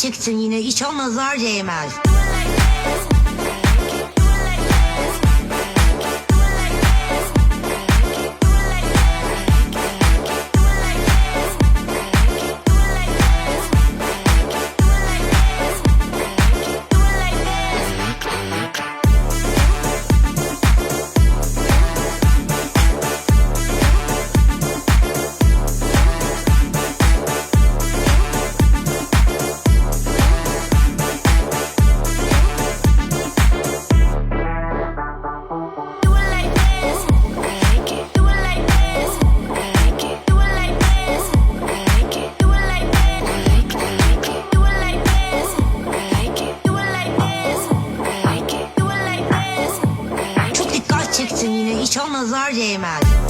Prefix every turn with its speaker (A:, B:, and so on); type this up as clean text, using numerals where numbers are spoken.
A: çıksın yine, hiç o nazar değmez. Çok dikkat çıksın yine, hiç o nazar değmez.